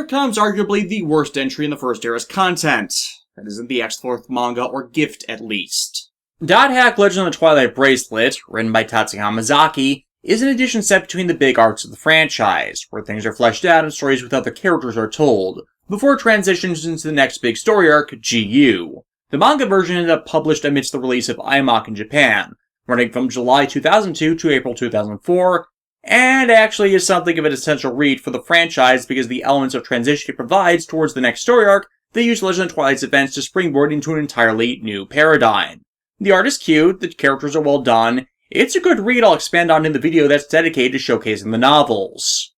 comes arguably the worst entry in the first era's content. That isn't the X-Fourth manga, or gift at least. Dot Hack Legend of the Twilight Bracelet, written by Tatsuya Hamazaki, is an edition set between the big arcs of the franchise, where things are fleshed out and stories with other characters are told, before it transitions into the next big story arc, GU. The manga version ended up published amidst the release of IMOC in Japan, running from July 2002 to April 2004, and actually is something of an essential read for the franchise because the elements of transition it provides towards the next story arc, they use Legend of Twilight's events to springboard into an entirely new paradigm. The art is cute, the characters are well done, it's a good read I'll expand on in the video that's dedicated to showcasing the novels.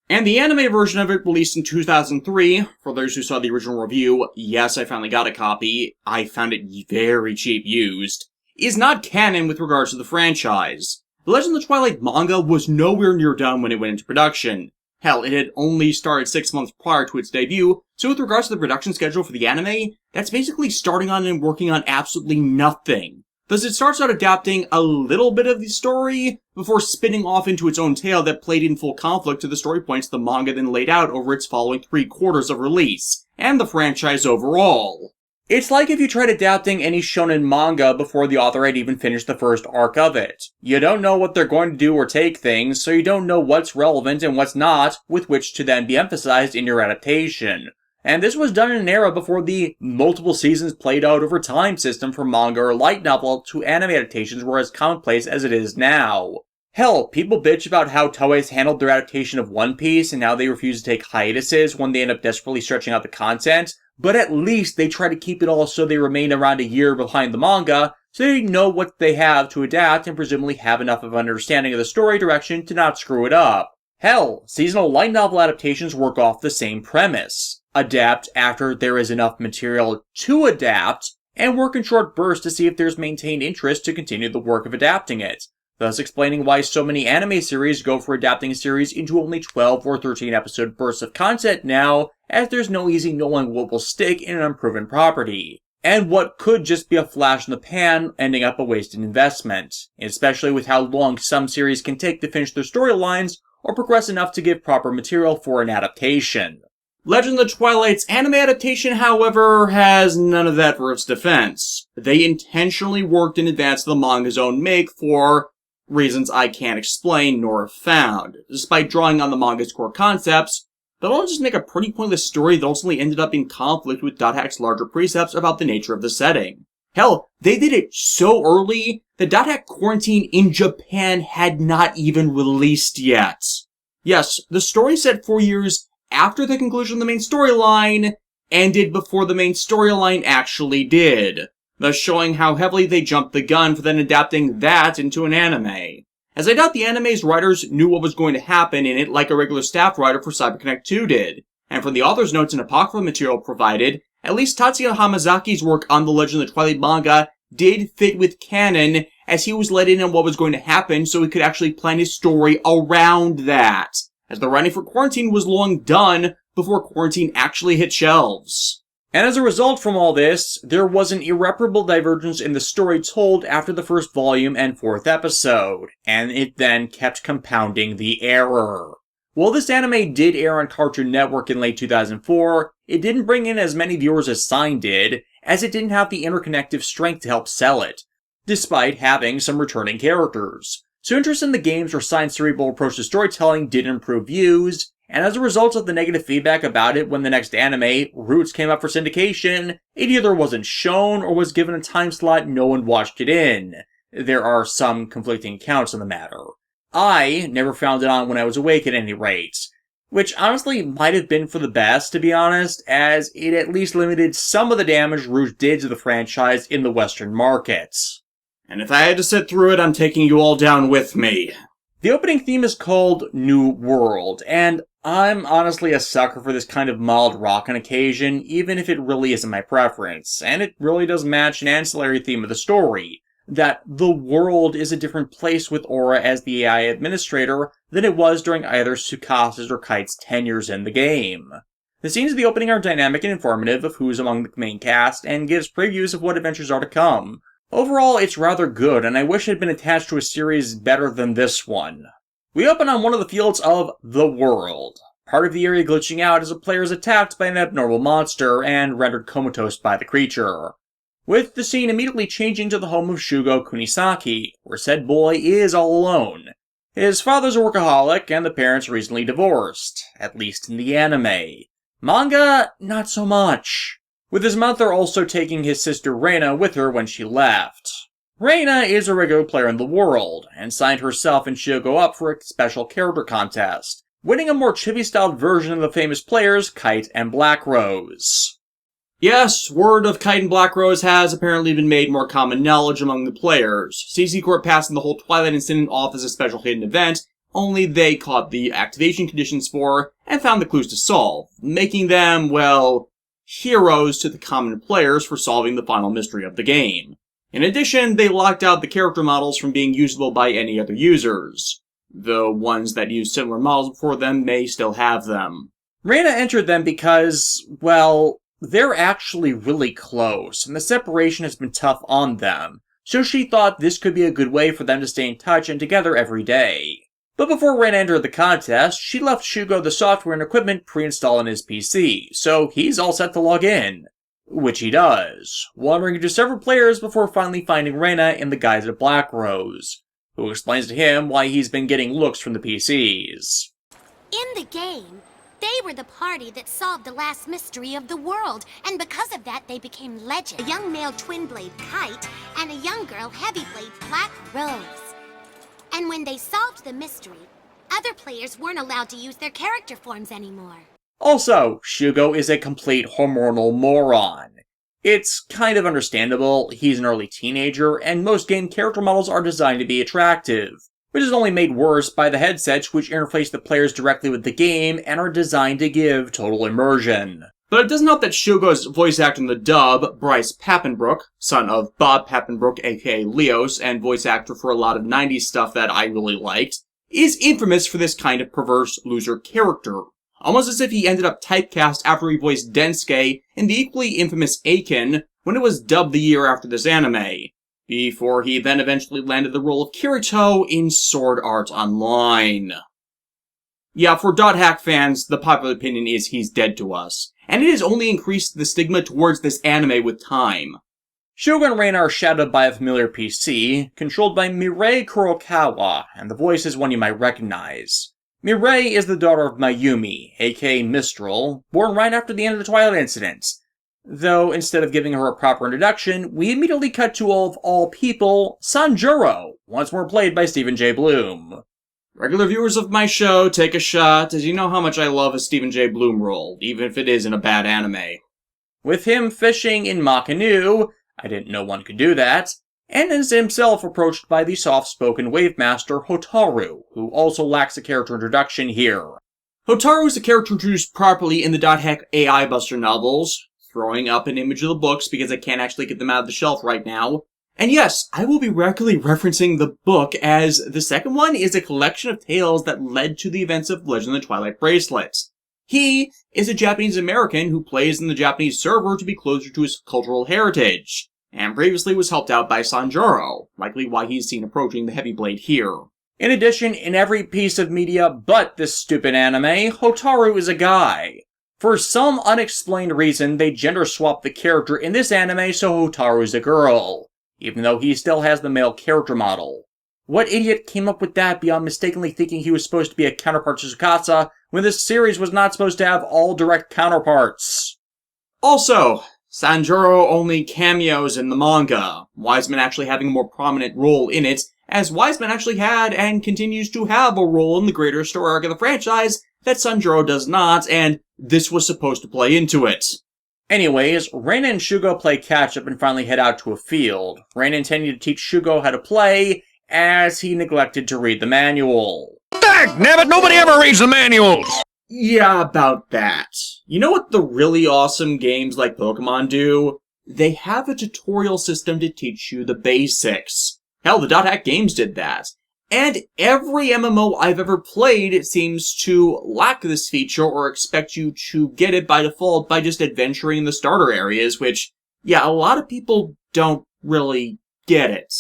And the anime version of it released in 2003, for those who saw the original review, yes, I finally got a copy, I found it very cheap used, is not canon with regards to the franchise. The Legend of the Twilight manga was nowhere near done when it went into production. Hell, it had only started 6 months prior to its debut, so with regards to the production schedule for the anime, that's basically starting on and working on absolutely nothing. Thus it starts out adapting a little bit of the story, before spinning off into its own tale that played in full conflict to the story points the manga then laid out over its following 3/4 of release, and the franchise overall. It's like if you tried adapting any shonen manga before the author had even finished the first arc of it. You don't know what they're going to do or take things, so you don't know what's relevant and what's not, with which to then be emphasized in your adaptation. And this was done in an era before the multiple seasons played out over time system for manga or light novel to anime adaptations were as commonplace as it is now. Hell, people bitch about how Toei's handled their adaptation of One Piece and how they refuse to take hiatuses when they end up desperately stretching out the content, but at least they try to keep it all so they remain around a year behind the manga, so they know what they have to adapt and presumably have enough of an understanding of the story direction to not screw it up. Hell, seasonal light novel adaptations work off the same premise. Adapt after there is enough material to adapt, and work in short bursts to see if there's maintained interest to continue the work of adapting it, thus explaining why so many anime series go for adapting a series into only 12 or 13 episode bursts of content now, as there's no easy knowing what will stick in an unproven property, and what could just be a flash in the pan ending up a wasted investment, especially with how long some series can take to finish their storylines or progress enough to give proper material for an adaptation. Legend of the Twilight's anime adaptation, however, has none of that for its defense. They intentionally worked in advance of the manga's own make for reasons I can't explain nor have found, despite drawing on the manga's core concepts, but all just make a pretty pointless story that ultimately ended up in conflict with Dot Hack's larger precepts about the nature of the setting. Hell, they did it so early that Dot Hack Quarantine in Japan had not even released yet. Yes, the story set 4 years after the conclusion of the main storyline, ended before the main storyline actually did, thus showing how heavily they jumped the gun for then adapting that into an anime. As I doubt the anime's writers knew what was going to happen in it like a regular staff writer for CyberConnect 2 did, and from the author's notes and apocryphal material provided, at least Tatsuya Hamazaki's work on the Legend of the Twilight manga did fit with canon, as he was let in on what was going to happen so he could actually plan his story around that, as the writing for Quarantine was long done before Quarantine actually hit shelves. And as a result from all this, there was an irreparable divergence in the story told after the first volume and 4th episode, and it then kept compounding the error. While this anime did air on Cartoon Network in late 2004, it didn't bring in as many viewers as Sign did, as it didn't have the interconnective strength to help sell it, despite having some returning characters. So interest in the games or Sign's cerebral approach to storytelling did improve views, and as a result of the negative feedback about it when the next anime, Roots, came up for syndication, it either wasn't shown or was given a time slot no one watched it in. There are some conflicting accounts on the matter. I never found it on when I was awake at any rate, which honestly might have been for the best, to be honest, as it at least limited some of the damage Roots did to the franchise in the Western markets. And if I had to sit through it, I'm taking you all down with me. The opening theme is called New World, and I'm honestly a sucker for this kind of mild rock on occasion, even if it really isn't my preference, and it really does match an ancillary theme of the story, that the world is a different place with Aura as the AI administrator than it was during either Tsukasa's or Kite's tenures in the game. The scenes of the opening are dynamic and informative of who's among the main cast, and gives previews of what adventures are to come. Overall, it's rather good, and I wish it had been attached to a series better than this one. We open on one of the fields of the world. part of the area glitching out as a player is attacked by an abnormal monster and rendered comatose by the creature, with the scene immediately changing to the home of Shugo Kunisaki, where said boy is all alone. His father's a workaholic, and the parents recently divorced, at least in the anime. Manga, not so much, with his mother also taking his sister Reina with her when she left. Reina is a regular player in the world, and signed herself and Shugo up for a special character contest, winning a more chibi-styled version of the famous players Kite and Black Rose. Yes, word of Kite and Black Rose has apparently been made more common knowledge among the players. CC Corp passing the whole Twilight incident off as a special hidden event, only they caught the activation conditions for and found the clues to solve, making them, well, heroes to the common players for solving the final mystery of the game. In addition, they locked out the character models from being usable by any other users. The ones that used similar models before them may still have them. Reina entered them because, well, they're actually really close, and the separation has been tough on them, so she thought this could be a good way for them to stay in touch and together every day. But before Reina entered the contest, she left Shugo the software and equipment pre-installed on his PC, so he's all set to log in. Which he does, wandering into several players before finally finding Reina in the guise of Black Rose, who explains to him why he's been getting looks from the PCs. In the game, they were the party that solved the last mystery of the world, and because of that they became legends. A young male twin-blade Kite, and a young girl heavy-blade Black Rose. And when they solved the mystery, other players weren't allowed to use their character forms anymore. Also, Shugo is a complete hormonal moron. It's kind of understandable, he's an early teenager, and most game character models are designed to be attractive, which is only made worse by the headsets which interface the players directly with the game and are designed to give total immersion. But it doesn't help that Shugo's voice actor in the dub, Bryce Papenbrook, son of Bob Papenbrook aka Leos, and voice actor for a lot of 90s stuff that I really liked, is infamous for this kind of perverse loser character. Almost as if he ended up typecast after he voiced Densuke in the equally infamous Aiken when it was dubbed the year after this anime, before he then eventually landed the role of Kirito in Sword Art Online. Yeah, for .hack fans, the popular opinion is he's dead to us, and it has only increased the stigma towards this anime with time. Shugo and Reina are shadowed by a familiar PC, controlled by Mirai Kurokawa, and the voice is one you might recognize. Mirai is the daughter of Mayumi, aka Mistral, born right after the end of the Twilight incident. Though, instead of giving her a proper introduction, we immediately cut to all people, Sanjuro, once more played by Stephen J. Bloom. Regular viewers of my show, take a shot, as you know how much I love a Stephen J. Bloom role, even if it is in a bad anime. With him fishing in Makanu, I didn't know one could do that, and is himself approached by the soft-spoken Wavemaster Hotaru, who also lacks a character introduction here. Hotaru is a character introduced properly in the .hack AI Buster novels, throwing up an image of the books because I can't actually get them out of the shelf right now. And yes, I will be regularly referencing the book, as the second one is a collection of tales that led to the events of Legend of the Twilight Bracelet. He is a Japanese-American who plays in the Japanese server to be closer to his cultural heritage, and previously was helped out by Sanjuro, likely why he's seen approaching the heavy blade here. In addition, in every piece of media but this stupid anime, Hotaru is a guy. For some unexplained reason, they gender-swapped the character in this anime so Hotaru is a girl, even though he still has the male character model. What idiot came up with that beyond mistakenly thinking he was supposed to be a counterpart to Tsukasa when this series was not supposed to have all direct counterparts? Also, Sanjuro only cameos in the manga, Wiseman actually having a more prominent role in it, as Wiseman actually had and continues to have a role in the greater story arc of the franchise that Sanjuro does not, and this was supposed to play into it. Anyways, Reina and Shugo play catch-up and finally head out to a field, Reina intending to teach Shugo how to play, as he neglected to read the manual. Dagnabbit, nobody ever reads the manuals! Yeah, about that. You know what the really awesome games like Pokemon do? They have a tutorial system to teach you the basics. Hell, the .hack games did that. And every MMO I've ever played seems to lack this feature or expect you to get it by default by just adventuring in the starter areas, which, yeah, a lot of people don't really get it.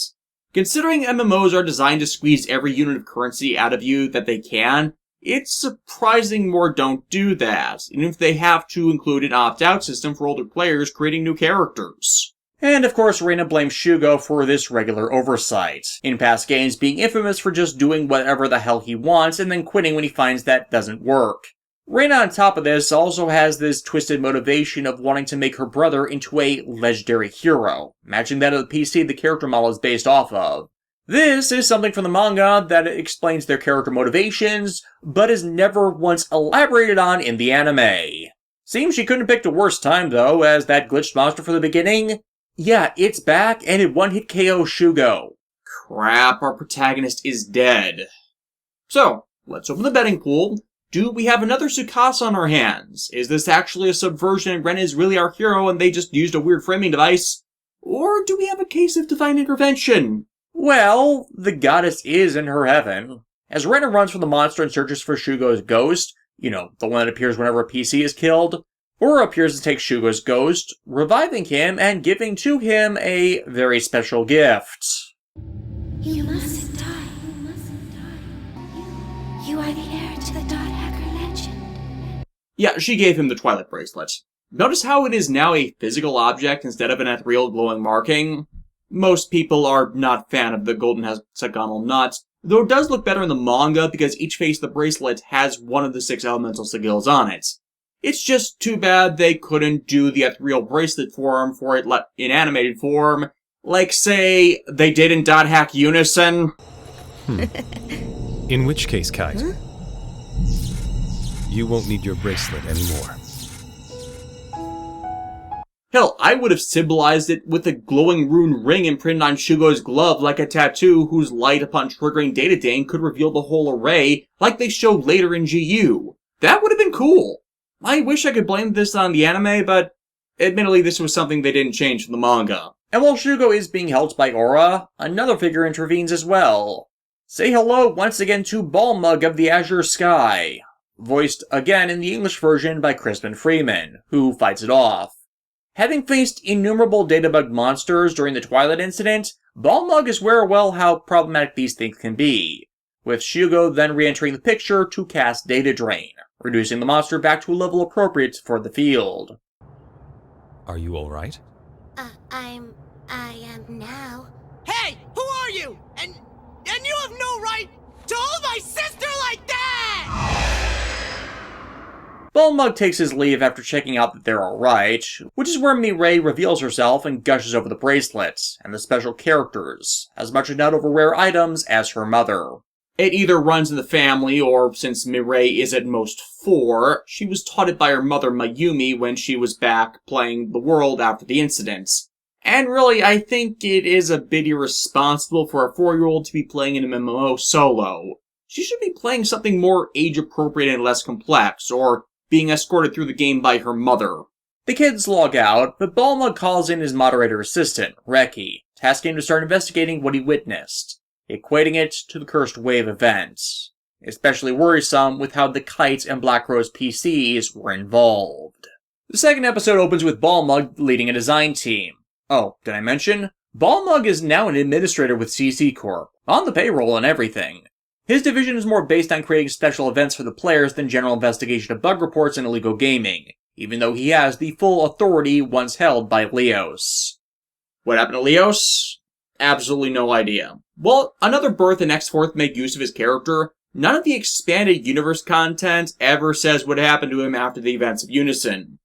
Considering MMOs are designed to squeeze every unit of currency out of you that they can, it's surprising more don't do that, even if they have to include an opt-out system for older players creating new characters. And of course, Reina blames Shugo for this regular oversight, in past games being infamous for just doing whatever the hell he wants and then quitting when he finds that doesn't work. Reina, on top of this, also has this twisted motivation of wanting to make her brother into a legendary hero, matching that of the PC the character model is based off of. This is something from the manga that explains their character motivations, but is never once elaborated on in the anime. Seems she couldn't have picked a worse time though, as that glitched monster from the beginning, yeah, it's back and it one-hit KO Shugo. Crap, our protagonist is dead. So, let's open the betting pool. Do we have another Tsukasa on our hands? Is this actually a subversion and Ren is really our hero and they just used a weird framing device? Or do we have a case of divine intervention? Well, the goddess is in her heaven. As Ren runs from the monster and searches for Shugo's ghost, you know, the one that appears whenever a PC is killed, Aura appears to take Shugo's ghost, reviving him and giving to him a very special gift. You mustn't die. You mustn't die. You are the heir to the Dot Hacker legend. Yeah, she gave him the Twilight Bracelet. Notice how it is now a physical object instead of an ethereal glowing marking? Most people are not a fan of the golden hexagonal nut, though it does look better in the manga because each face of the bracelet has one of the 6 elemental sigils on it. It's just too bad they couldn't do the ethereal bracelet form for it in animated form, like, say, they did in Dot Hack Unison. In which case, Kite, you won't need your bracelet anymore. Hell, I would have symbolized it with a glowing rune ring imprinted on Shugo's glove like a tattoo whose light upon triggering Data Dane could reveal the whole array, like they showed later in GU. That would have been cool. I wish I could blame this on the anime, but admittedly this was something they didn't change from the manga. And while Shugo is being helped by Aura, another figure intervenes as well. Say hello once again to Balmug of the Azure Sky, voiced again in the English version by Crispin Freeman, who fights it off. Having faced innumerable databug monsters during the Twilight incident, Balmug is aware well how problematic these things can be, with Shugo then re-entering the picture to cast Data Drain, reducing the monster back to a level appropriate for the field. Are you alright? I am now. Hey, who are you? And you have no right to hold my sister like that! Balmug takes his leave after checking out that they're alright, which is where Mireille reveals herself and gushes over the bracelet, and the special characters, as much a nut over rare items as her mother. It either runs in the family, or since Mireille is at most 4, she was taught it by her mother Mayumi when she was back playing the world after the incident. And really, I think it is a bit irresponsible for a 4-year-old to be playing an MMO solo. She should be playing something more age-appropriate and less complex, or being escorted through the game by her mother. The kids log out, but Balmug calls in his moderator assistant, Reki, tasking him to start investigating what he witnessed, equating it to the Cursed Wave event. Especially worrisome with how the Kites and Black Rose PCs were involved. The second episode opens with Balmug leading a design team. Oh, did I mention? Balmug is now an administrator with CC Corp, on the payroll and everything. His division is more based on creating special events for the players than general investigation of bug reports and illegal gaming, even though he has the full authority once held by Leos. What happened to Leos? Absolutely no idea. Well, another birth and X-Forth make use of his character. None of the expanded universe content ever says what happened to him after the events of Unison.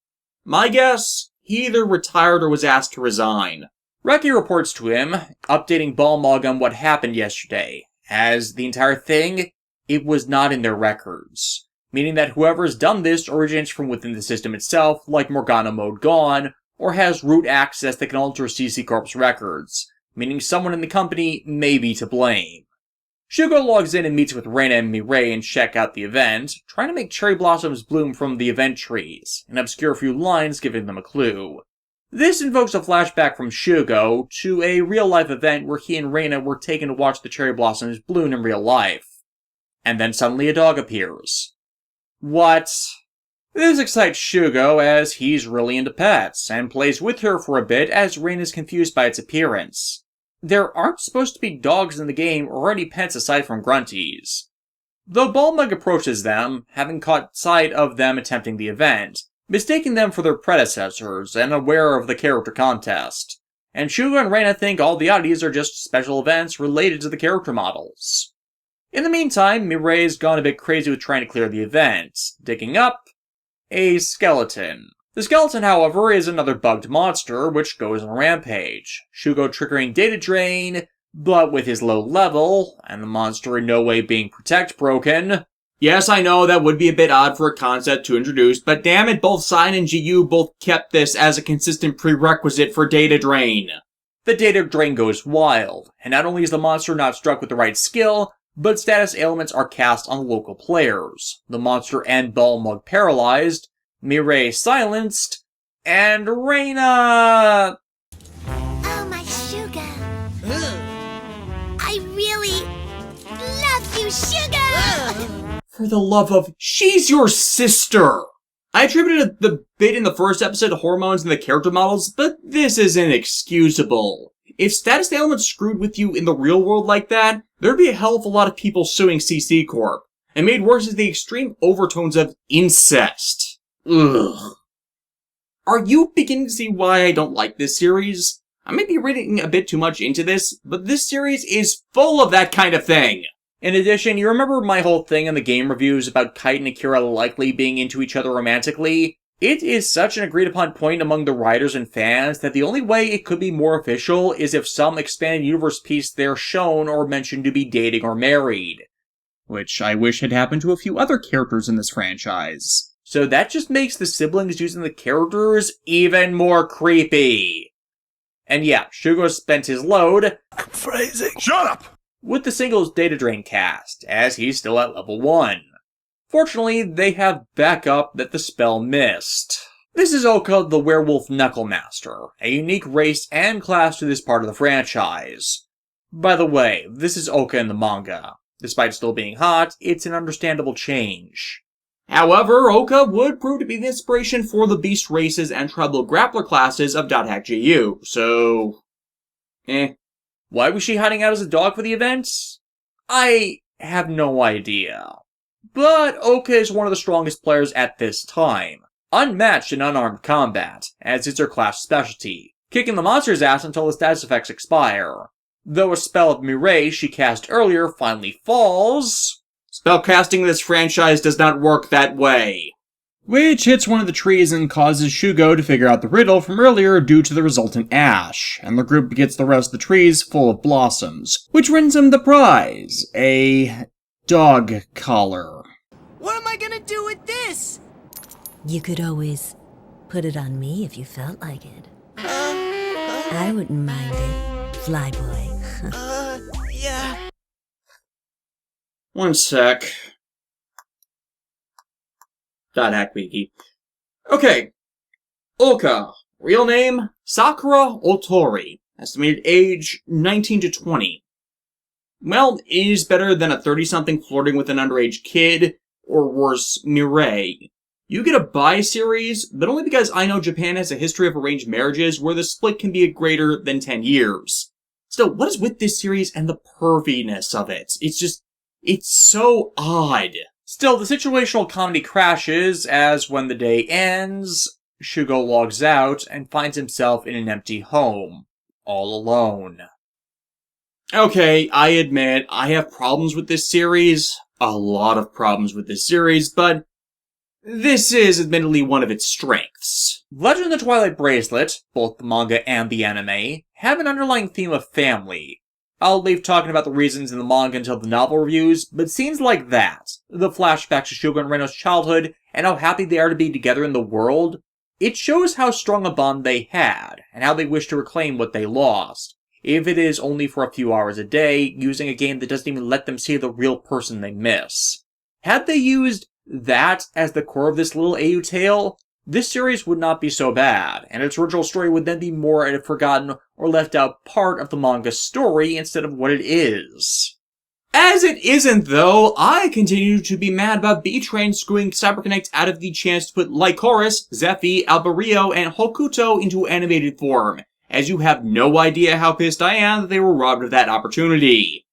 My guess? He either retired or was asked to resign. Reki reports to him, updating Balmug on what happened yesterday, as the entire thing, it was not in their records. Meaning that whoever's done this originates from within the system itself, like Morgana Mode Gone, or has root access that can alter CC Corp's records, meaning someone in the company may be to blame. Shugo logs in and meets with Reina and Mireille and check out the event, trying to make cherry blossoms bloom from the event trees, and obscure a few lines giving them a clue. This invokes a flashback from Shugo to a real-life event where he and Reina were taken to watch the cherry blossoms bloom in real life. And then suddenly a dog appears. What? This excites Shugo as he's really into pets, and plays with her for a bit as Reina's confused by its appearance. There aren't supposed to be dogs in the game or any pets aside from grunties. Though Balmug approaches them, having caught sight of them attempting the event, mistaking them for their predecessors and aware of the character contest. And Shugo and Reina think all the oddities are just special events related to the character models. In the meantime, Mirai's gone a bit crazy with trying to clear the event, digging up a skeleton. The skeleton, however, is another bugged monster, which goes on a rampage. Shugo triggering data drain, but with his low level, and the monster in no way being protect broken. Yes, I know that would be a bit odd for a concept to introduce, but damn it, both Sign and GU both kept this as a consistent prerequisite for data drain. The data drain goes wild, and not only is the monster not struck with the right skill, but status ailments are cast on local players. The monster and Balmug paralyzed, Mirai silenced, and Reina... Oh, my sugar. I really love you, sugar! For the love of... She's your sister! I attributed the bit in the first episode to hormones and the character models, but this is inexcusable. If status ailments screwed with you in the real world like that, there'd be a hell of a lot of people suing CC Corp. And made worse is the extreme overtones of incest. Ugh. Are you beginning to see why I don't like this series? I may be reading a bit too much into this, but this series is full of that kind of thing. In addition, you remember my whole thing in the game reviews about Kite and Akira likely being into each other romantically? It is such an agreed upon point among the writers and fans that the only way it could be more official is if some expanded universe piece they're shown or mentioned to be dating or married. Which I wish had happened to a few other characters in this franchise. So that just makes the siblings using the characters even more creepy. And yeah, Shugo spent his load... Phrasing. Shut up! ...with the singles data drain cast, as he's still at level 1. Fortunately, they have backup that the spell missed. This is Oka the Werewolf Knucklemaster, a unique race and class to this part of the franchise. By the way, this is Oka in the manga. Despite still being hot, it's an understandable change. However, Oka would prove to be the inspiration for the beast races and tribal grappler classes of .hack GU, so... Why was she hiding out as a dog for the event? I have no idea. But Oka is one of the strongest players at this time, unmatched in unarmed combat, as it's her class specialty, kicking the monster's ass until the status effects expire. Though a spell of Mirai she cast earlier finally falls... Spellcasting in this franchise does not work that way. Which hits one of the trees and causes Shugo to figure out the riddle from earlier due to the resultant ash, and the group gets the rest of the trees full of blossoms, which wins him the prize, a dog collar. What am I gonna do with this? You could always put it on me if you felt like it. I wouldn't mind it, Flyboy. Yeah. One sec. .hack wiki. Okay. Oka. Real name, Sakura Otori. Estimated age, 19 to 20. Well, it is better than a 30-something flirting with an underage kid, or worse, Mirai. You get a bi-series, but only because I know Japan has a history of arranged marriages where the split can be greater than 10 years. Still, what is with this series and the perviness of it? It's so odd. Still, the situational comedy crashes as when the day ends, Shugo logs out and finds himself in an empty home, all alone. Okay, I admit, I have problems with this series, a lot of problems with this series, but this is admittedly one of its strengths. Legend of the Twilight Bracelet, both the manga and the anime, have an underlying theme of family. I'll leave talking about the reasons in the manga until the novel reviews, but scenes like that, the flashbacks to Shugo and Reno's childhood, and how happy they are to be together in the world, it shows how strong a bond they had, and how they wish to reclaim what they lost, if it is only for a few hours a day, using a game that doesn't even let them see the real person they miss. Had they used that as the core of this little AU tale, this series would not be so bad, and its original story would then be more a forgotten or left out part of the manga's story instead of what it is. As it isn't, though, I continue to be mad about B-Train screwing CyberConnect out of the chance to put Lycoris, Zephy, Alberio, and Hokuto into animated form, as you have no idea how pissed I am that they were robbed of that opportunity.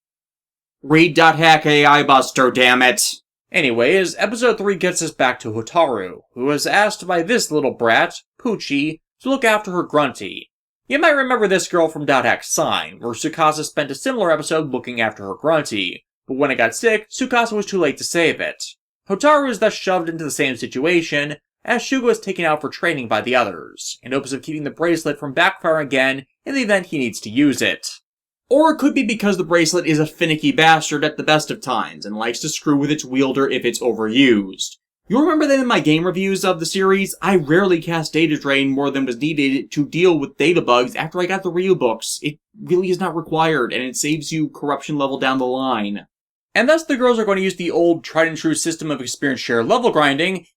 Read .hack AI Buster, damn it. Anyways, episode 3 gets us back to Hotaru, who is asked by this little brat, Pucci, to look after her grunty. You might remember this girl from .hack Sign, where Tsukasa spent a similar episode looking after her grunty, but when it got sick, Tsukasa was too late to save it. Hotaru is thus shoved into the same situation, as Shugo is taken out for training by the others, in hopes of keeping the bracelet from backfiring again in the event he needs to use it. Or it could be because the bracelet is a finicky bastard at the best of times, and likes to screw with its wielder if it's overused. You'll remember that in my game reviews of the series, I rarely cast data drain more than was needed to deal with data bugs after I got the Ryu books. It really is not required, and it saves you corruption level down the line. And thus the girls are going to use the old tried and true system of experience share level grinding,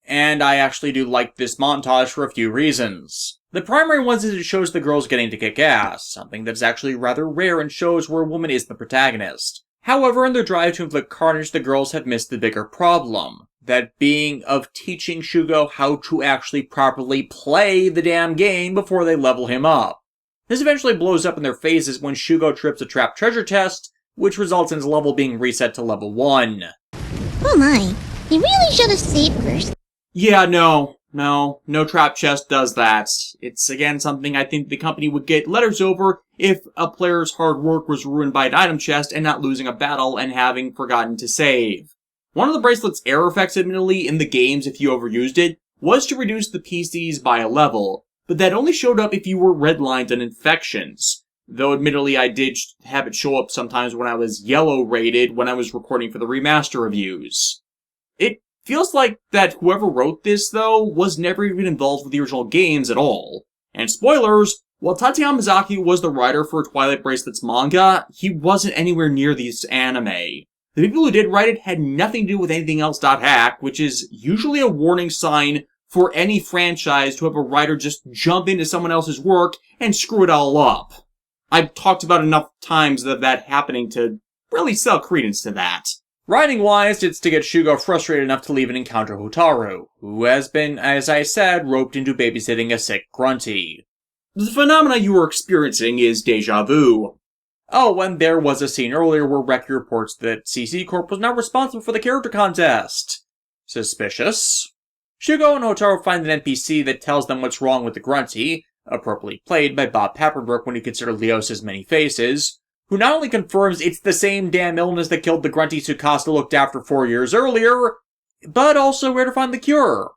and I actually do like this montage for a few reasons. The primary one is it shows the girls getting to kick ass, something that's actually rather rare in shows where a woman is the protagonist. However, in their drive to inflict carnage, the girls have missed the bigger problem. That being of teaching Shugo how to actually properly play the damn game before they level him up. This eventually blows up in their faces when Shugo trips a trap treasure chest, which results in his level being reset to level 1. Oh my, he really should have saved first. Yeah, no trap chest does that. It's again something I think the company would get letters over if a player's hard work was ruined by an item chest and not losing a battle and having forgotten to save. One of the bracelet's error effects, admittedly, in the games if you overused it, was to reduce the PCs by a level, but that only showed up if you were redlined on infections. Though admittedly I did have it show up sometimes when I was yellow rated when I was recording for the remaster reviews. It feels like that whoever wrote this, though, was never even involved with the original games at all. And spoilers, while Tatsuya Mizaki was the writer for Twilight Bracelet's manga, he wasn't anywhere near this anime. The people who did write it had nothing to do with anything else .hack, which is usually a warning sign for any franchise to have a writer just jump into someone else's work and screw it all up. I've talked about enough times of that happening to really sell credence to that. Writing-wise, it's to get Shugo frustrated enough to leave and encounter Hotaru, who has been, as I said, roped into babysitting a sick grunty. The phenomena you are experiencing is deja vu. Oh, and there was a scene earlier where Reki reports that CC Corp was not responsible for the character contest. Suspicious. Shugo and Hotaru find an NPC that tells them what's wrong with the grunty, appropriately played by Bob Papenbrook when you consider Leos' many faces, who not only confirms it's the same damn illness that killed the grunty Tsukasa looked after 4 years earlier, but also where to find the cure.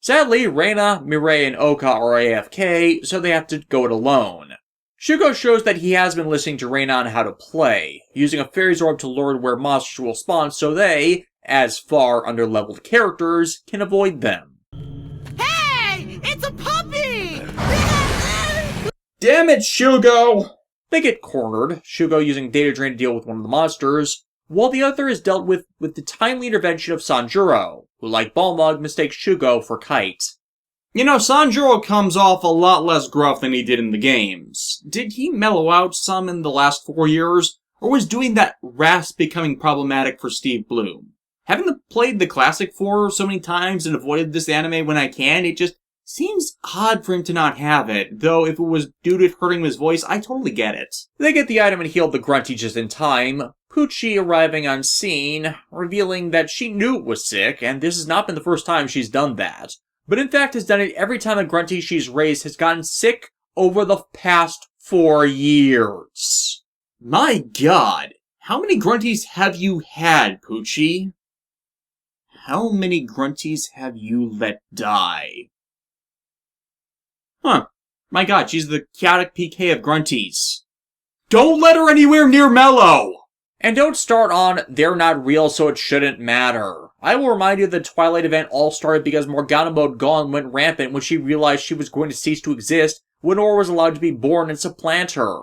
Sadly, Reina, Mireille, and Oka are AFK, so they have to go it alone. Shugo shows that he has been listening to Reina on how to play, using a fairy's orb to learn where monsters will spawn so they, as far under-leveled characters, can avoid them. Hey! It's a puppy! Damn it, Shugo! They get cornered, Shugo using data drain to deal with one of the monsters, while the other is dealt with the timely intervention of Sanjuro, who, like Balmug, mistakes Shugo for Kite. You know, Sanjuro comes off a lot less gruff than he did in the games. Did he mellow out some in the last 4 years, or was doing that rasp becoming problematic for Steve Bloom? Having played the Classic 4 so many times and avoided this anime when I can, it just seems odd for him to not have it, though if it was due to hurting his voice, I totally get it. They get the item and heal the grunty just in time, Pucci arriving on scene, revealing that she knew it was sick, and this has not been the first time she's done that, but in fact has done it every time a grunty she's raised has gotten sick over the past 4 years. My god, how many grunties have you had, Pucci? How many grunties have you let die? Huh. My god, she's the chaotic PK of grunties. Don't let her anywhere near Mello! And don't start on, they're not real so it shouldn't matter. I will remind you the Twilight event all started because Morgana Mode Gone went rampant when she realized she was going to cease to exist when Aura was allowed to be born and supplant her.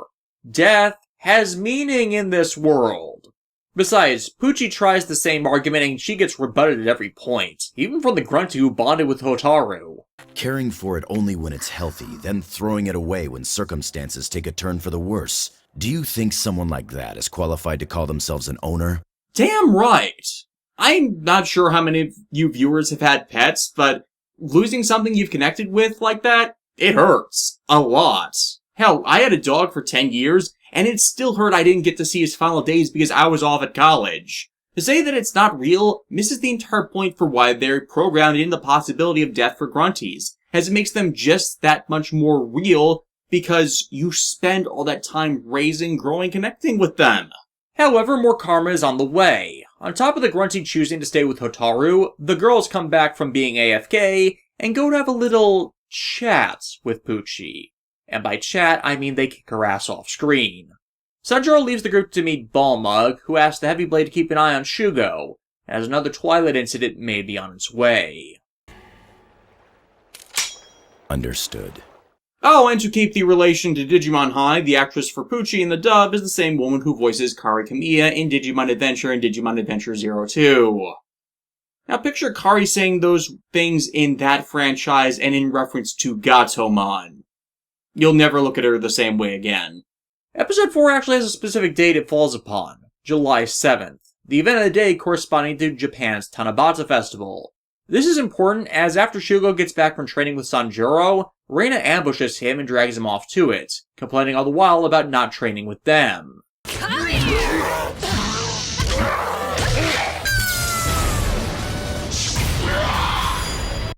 Death has meaning in this world. Besides, Pucci tries the same argument and she gets rebutted at every point, even from the grunty who bonded with Hotaru. Caring for it only when it's healthy, then throwing it away when circumstances take a turn for the worse. Do you think someone like that is qualified to call themselves an owner? Damn right! I'm not sure how many of you viewers have had pets, but losing something you've connected with like that, it hurts. A lot. Hell, I had a dog for 10 years, and it still hurt I didn't get to see his final days because I was off at college. To say that it's not real misses the entire point for why they're programmed in the possibility of death for grunties, as it makes them just that much more real because you spend all that time raising, growing, connecting with them. However, more karma is on the way. On top of the grunty choosing to stay with Hotaru, the girls come back from being AFK and go to have a little chat with Pucci. And by chat, I mean they kick her ass off screen. Sanjuro leaves the group to meet Balmug, who asks the Heavy Blade to keep an eye on Shugo, as another Twilight incident may be on its way. Understood. Oh, and to keep the relation to Digimon high, the actress for Pucci in the dub is the same woman who voices Kari Kamiya in Digimon Adventure and Digimon Adventure 02. Now picture Kari saying those things in that franchise and in reference to Gatomon. You'll never look at her the same way again. Episode 4 actually has a specific date it falls upon, July 7th, the event of the day corresponding to Japan's Tanabata Festival. This is important as after Shugo gets back from training with Sanjuro, Reina ambushes him and drags him off to it, complaining all the while about not training with them.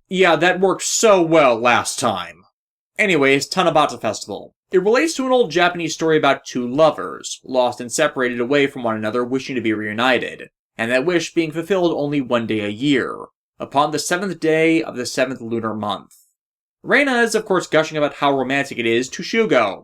Yeah, that worked so well last time. Anyways, Tanabata Festival. It relates to an old Japanese story about two lovers, lost and separated away from one another wishing to be reunited, and that wish being fulfilled only one day a year, upon the 7th day of the 7th lunar month. Reina is of course gushing about how romantic it is to Shugo.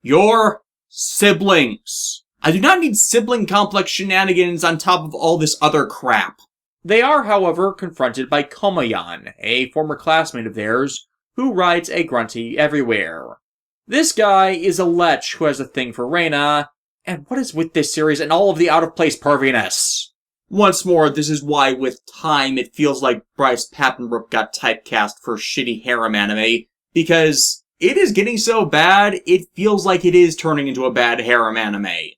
Your siblings. I do not need sibling complex shenanigans on top of all this other crap. They are, however, confronted by Komayan, a former classmate of theirs, who rides a grunty everywhere. This guy is a lech who has a thing for Reina, and what is with this series and all of the out-of-place perviness? Once more, this is why with time it feels like Bryce Papenbrook got typecast for shitty harem anime, because it is getting so bad, it feels like it is turning into a bad harem anime.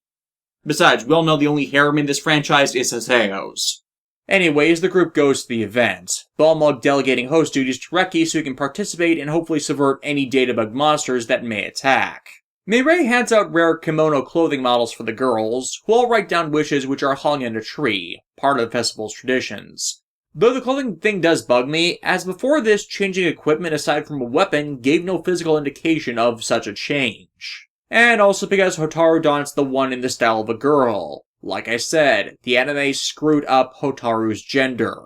Besides, we all know the only harem in this franchise is Haseo's. Anyways, the group goes to the event, Balmug delegating host duties to Reki so he can participate and hopefully subvert any databug monsters that may attack. Mireille hands out rare kimono clothing models for the girls, who all write down wishes which are hung in a tree, part of the festival's traditions. Though the clothing thing does bug me, as before this, changing equipment aside from a weapon gave no physical indication of such a change. And also because Hotaru dons the one in the style of a girl. Like I said, the anime screwed up Hotaru's gender.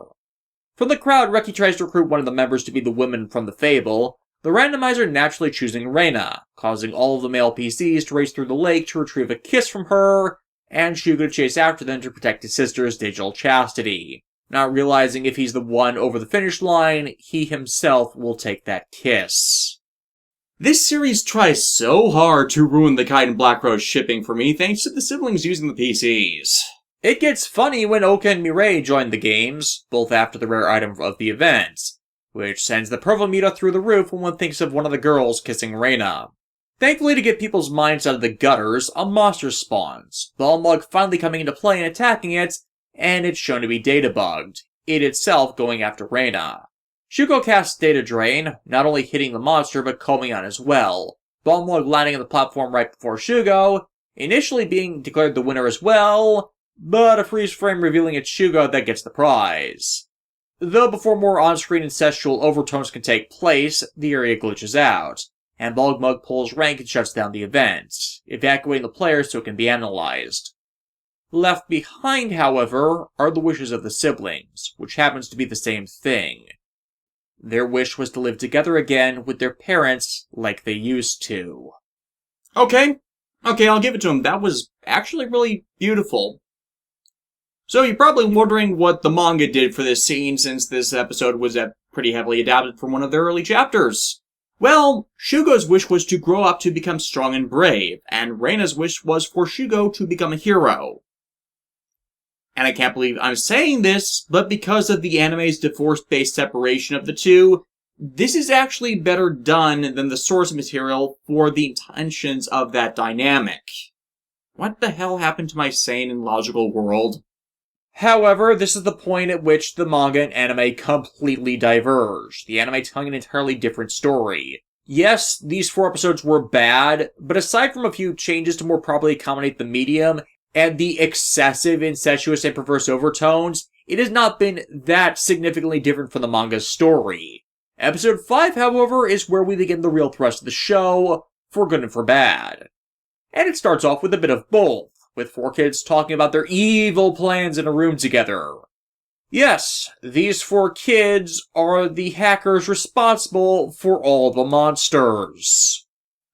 From the crowd, Reki tries to recruit one of the members to be the woman from the fable, the randomizer naturally choosing Reina, causing all of the male PCs to race through the lake to retrieve a kiss from her, and Shugo to chase after them to protect his sister's digital chastity, not realizing if he's the one over the finish line, he himself will take that kiss. This series tries so hard to ruin the Kite and Black Rose shipping for me thanks to the siblings using the PCs. It gets funny when Oka and Mireille join the games, both after the rare item of the event, which sends the Pervomita through the roof when one thinks of one of the girls kissing Reina. Thankfully to get people's minds out of the gutters, a monster spawns, Balmug finally coming into play and attacking it, and it's shown to be data bugged, it itself going after Reina. Shugo casts Data Drain, not only hitting the monster but Komion as well, Balmug landing on the platform right before Shugo, initially being declared the winner as well, but a freeze frame revealing it's Shugo that gets the prize. Though before more on-screen incestual overtones can take place, the area glitches out, and Balmug pulls rank and shuts down the event, evacuating the players so it can be analyzed. Left behind, however, are the wishes of the siblings, which happens to be the same thing. Their wish was to live together again with their parents like they used to. Okay, I'll give it to them. That was actually really beautiful. So you're probably wondering what the manga did for this scene since this episode was pretty heavily adapted from one of their early chapters. Well, Shugo's wish was to grow up to become strong and brave, and Reina's wish was for Shugo to become a hero. And I can't believe I'm saying this, but because of the anime's divorce-based separation of the two, this is actually better done than the source material for the intentions of that dynamic. What the hell happened to my sane and logical world? However, this is the point at which the manga and anime completely diverge, the anime telling an entirely different story, Yes, these 4 episodes were bad, but aside from a few changes to more properly accommodate the medium, and the excessive incestuous and perverse overtones, it has not been that significantly different from the manga's story. Episode 5, however, is where we begin the real thrust of the show, for good and for bad. And it starts off with a bit of both, with 4 kids talking about their evil plans in a room together. Yes, these 4 kids are the hackers responsible for all the monsters.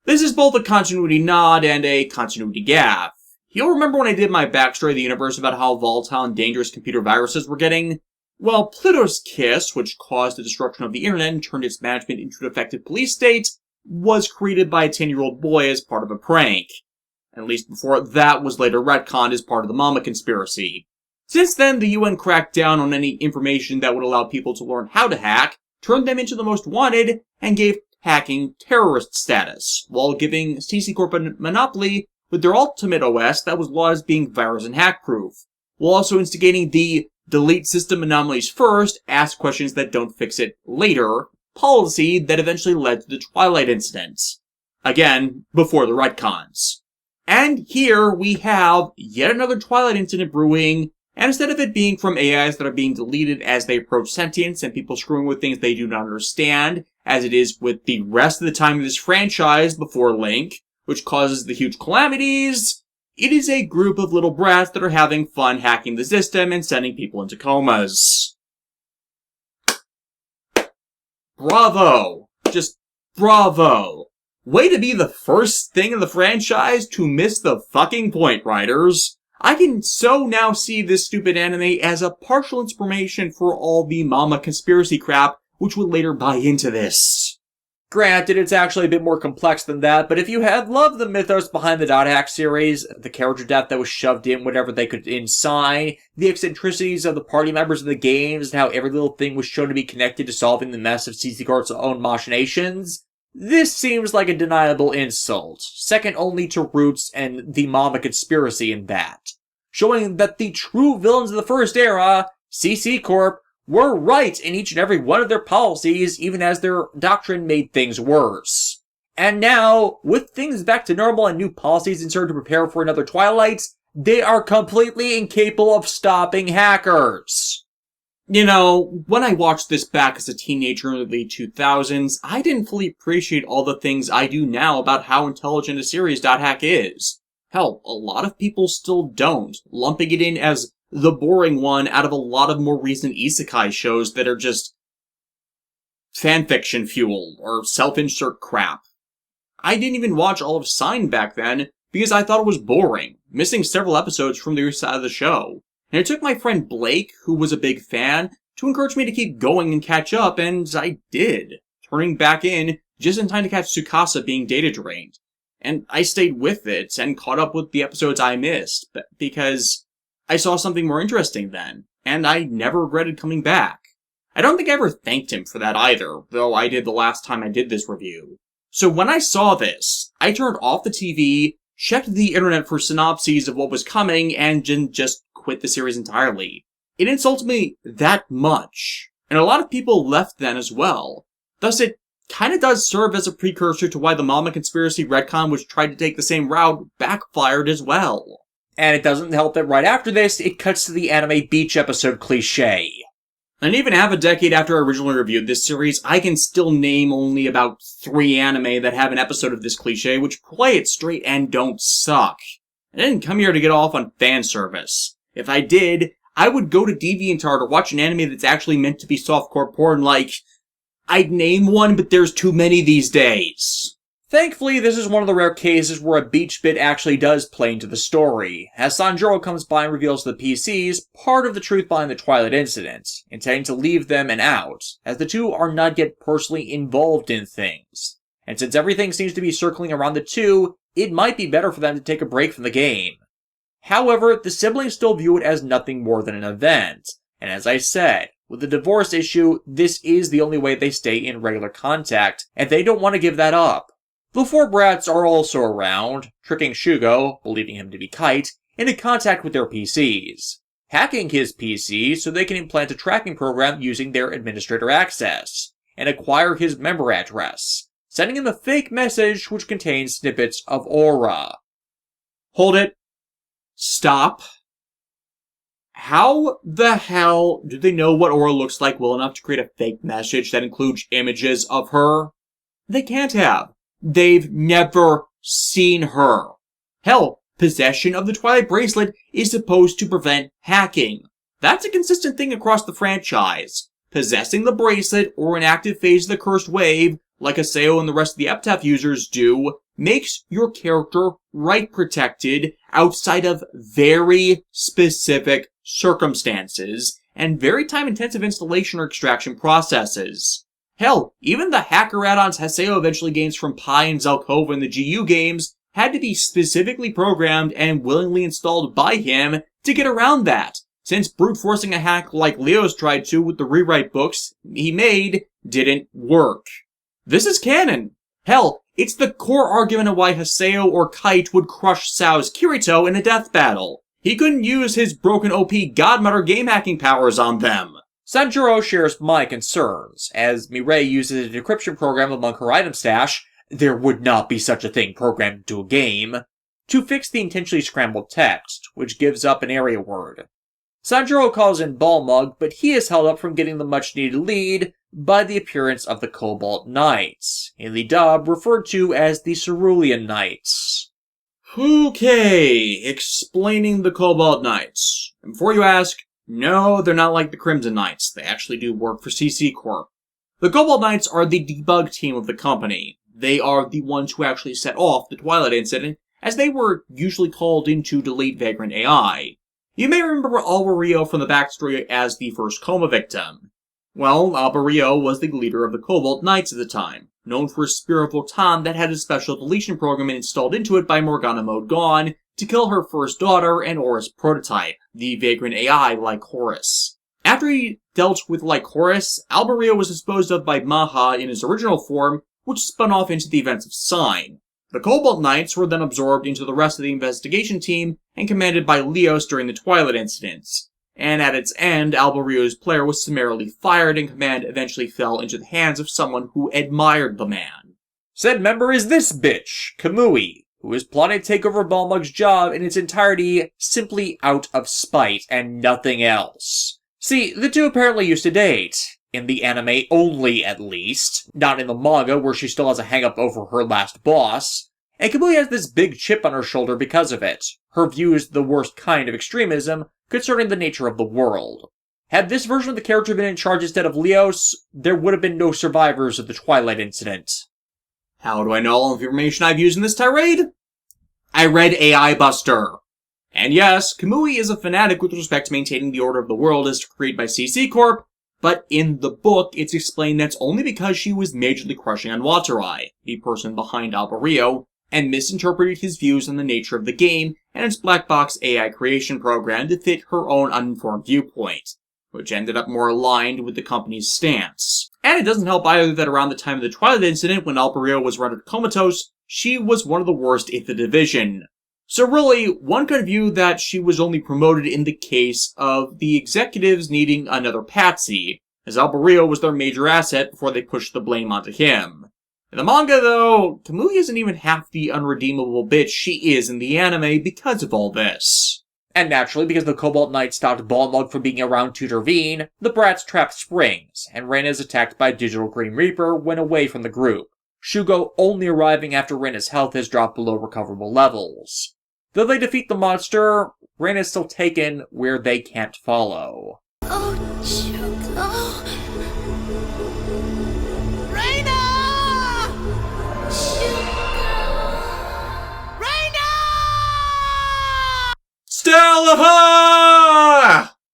This is both a continuity nod and a continuity gaffe. You'll remember when I did my backstory of the universe about how volatile and dangerous computer viruses were getting? Well, Pluto's Kiss, which caused the destruction of the internet and turned its management into an effective police state, was created by a 10-year-old boy as part of a prank. At least before that was later retconned as part of the Mama conspiracy. Since then, the UN cracked down on any information that would allow people to learn how to hack, turned them into the most wanted, and gave hacking terrorist status, while giving CC Corp a monopoly with their ultimate OS that was lauded as being virus and hack-proof, while also instigating the delete system anomalies first, ask questions that don't fix it later policy that eventually led to the Twilight incident. Again, before the retcons. And here we have yet another Twilight incident brewing, and instead of it being from AIs that are being deleted as they approach sentience and people screwing with things they do not understand, as it is with the rest of the time of this franchise before Link, which causes the huge calamities, it is a group of little brats that are having fun hacking the system and sending people into comas. Bravo! Just bravo! Way to be the first thing in the franchise to miss the fucking point, writers. I can so now see this stupid anime as a partial inspiration for all the Mama conspiracy crap, which would later buy into this. Granted, it's actually a bit more complex than that, but if you had loved the mythos behind the Dot Hack series, the character depth that was shoved in whatever they could inside, the eccentricities of the party members in the games, and how every little thing was shown to be connected to solving the mess of CC Corp's own machinations, this seems like a deniable insult, second only to Roots and the Mama conspiracy in that, showing that the true villains of the first era, CC Corp, were right in each and every one of their policies, even as their doctrine made things worse. And now, with things back to normal and new policies inserted to prepare for another Twilight, they are completely incapable of stopping hackers. You know, when I watched this back as a teenager in the 2000s, I didn't fully appreciate all the things I do now about how intelligent a series .hack is. Hell, a lot of people still don't, lumping it in as the boring one out of a lot of more recent isekai shows that are just fanfiction fueled or self-insert crap. I didn't even watch all of Sign back then because I thought it was boring, missing several episodes from the other side of the show. And it took my friend Blake, who was a big fan, to encourage me to keep going and catch up, and I did, turning back in just in time to catch Tsukasa being data drained. And I stayed with it and caught up with the episodes I missed, because I saw something more interesting then, and I never regretted coming back. I don't think I ever thanked him for that either, though I did the last time I did this review. So when I saw this, I turned off the TV, checked the internet for synopses of what was coming, and just quit the series entirely. It insulted me that much, and a lot of people left then as well. Thus it kinda does serve as a precursor to why the Mama Conspiracy retcon, which tried to take the same route, backfired as well. And it doesn't help that right after this, it cuts to the anime beach episode cliché. And even half a decade after I originally reviewed this series, I can still name only about 3 anime that have an episode of this cliché, which play it straight and don't suck. I didn't come here to get off on fan service. If I did, I would go to DeviantArt or watch an anime that's actually meant to be softcore porn like, I'd name one, but there's too many these days. Thankfully, this is one of the rare cases where a beach bit actually does play into the story, as Sanjuro comes by and reveals to the PCs part of the truth behind the Twilight incident, intending to leave them and out, as the two are not yet personally involved in things. And since everything seems to be circling around the two, it might be better for them to take a break from the game. However, the siblings still view it as nothing more than an event, and as I said, with the divorce issue, this is the only way they stay in regular contact, and they don't want to give that up. The 4 brats are also around, tricking Shugo, believing him to be Kite, into contact with their PCs, hacking his PC so they can implant a tracking program using their administrator access, and acquire his member address, sending him a fake message which contains snippets of aura. Hold it. Stop. How the hell do they know what aura looks like well enough to create a fake message that includes images of her? They can't have. They've never seen her. Hell, possession of the Twilight Bracelet is supposed to prevent hacking. That's a consistent thing across the franchise. Possessing the bracelet or an active phase of the Cursed Wave, like Haseo and the rest of the Epitaph users do, makes your character right protected outside of very specific circumstances and very time-intensive installation or extraction processes. Hell, even the hacker add-ons Haseo eventually gains from Pi and Zelkova in the GU games had to be specifically programmed and willingly installed by him to get around that, since brute forcing a hack like Leo's tried to with the rewrite books he made didn't work. This is canon. Hell, it's the core argument of why Haseo or Kite would crush Sao's Kirito in a death battle. He couldn't use his broken OP Godmother game hacking powers on them. Sanjuro shares my concerns. As Mireille uses a decryption program among her item stash, there would not be such a thing programmed into a game, to fix the intentionally scrambled text, which gives up an area word. Sanjuro calls in Balmug, but he is held up from getting the much-needed lead by the appearance of the Cobalt Knights, in the dub referred to as the Cerulean Knights. Okay, explaining the Cobalt Knights. And before you ask, no, they're not like the Crimson Knights. They actually do work for CC Corp. The Cobalt Knights are the debug team of the company. They are the ones who actually set off the Twilight incident, as they were usually called in to delete Vagrant AI. You may remember Alberio from the backstory as the first coma victim. Well, Alberio was the leader of the Cobalt Knights at the time, known for his Spear of Votan that had a special deletion program installed into it by Morgana Mode Gone to kill her first daughter and Aura's prototype, the Vagrant AI Lycoris. After he dealt with Lycoris, Alberio was disposed of by Maha in his original form, which spun off into the events of Sign. The Cobalt Knights were then absorbed into the rest of the investigation team and commanded by Leos during the Twilight incidents. And at its end, Alberio's player was summarily fired and command eventually fell into the hands of someone who admired the man. Said member is this bitch, Kamui, who is plotting to take over Balmug's job in its entirety simply out of spite and nothing else. See, the two apparently used to date. In the anime only, at least. Not in the manga, where she still has a hang-up over her last boss. And Kamui has this big chip on her shoulder because of it. Her view is the worst kind of extremism concerning the nature of the world. Had this version of the character been in charge instead of Leos, there would have been no survivors of the Twilight incident. How do I know all of the information I've used in this tirade? I read AI Buster. And yes, Kamui is a fanatic with respect to maintaining the order of the world as decreed by CC Corp, but in the book, it's explained that's only because she was majorly crushing on Watarai, the person behind Alberio, and misinterpreted his views on the nature of the game and its black box AI creation program to fit her own uninformed viewpoint, which ended up more aligned with the company's stance. And it doesn't help either that around the time of the Twilight incident, when Alberio was rendered comatose, she was one of the worst in the division. So really, one could view that she was only promoted in the case of the executives needing another patsy, as Alberio was their major asset before they pushed the blame onto him. In the manga, though, Kamui isn't even half the unredeemable bitch she is in the anime because of all this. And naturally, because the Cobalt Knights stopped Balmug from being around to intervene, the brats trapped Springs, and Ren is attacked by Digital Green Reaper when away from the group, Shugo only arriving after Rena's health has dropped below recoverable levels. Though they defeat the monster, Ren is still taken where they can't follow. Oh, Shugo. Reina! Shugo. Reina! Stella!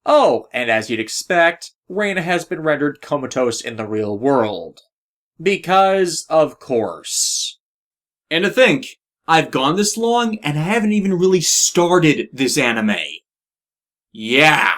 Oh, and as you'd expect, Reina has been rendered comatose in the real world. Because, of course. And to think, I've gone this long, and I haven't even really started this anime. Yeah.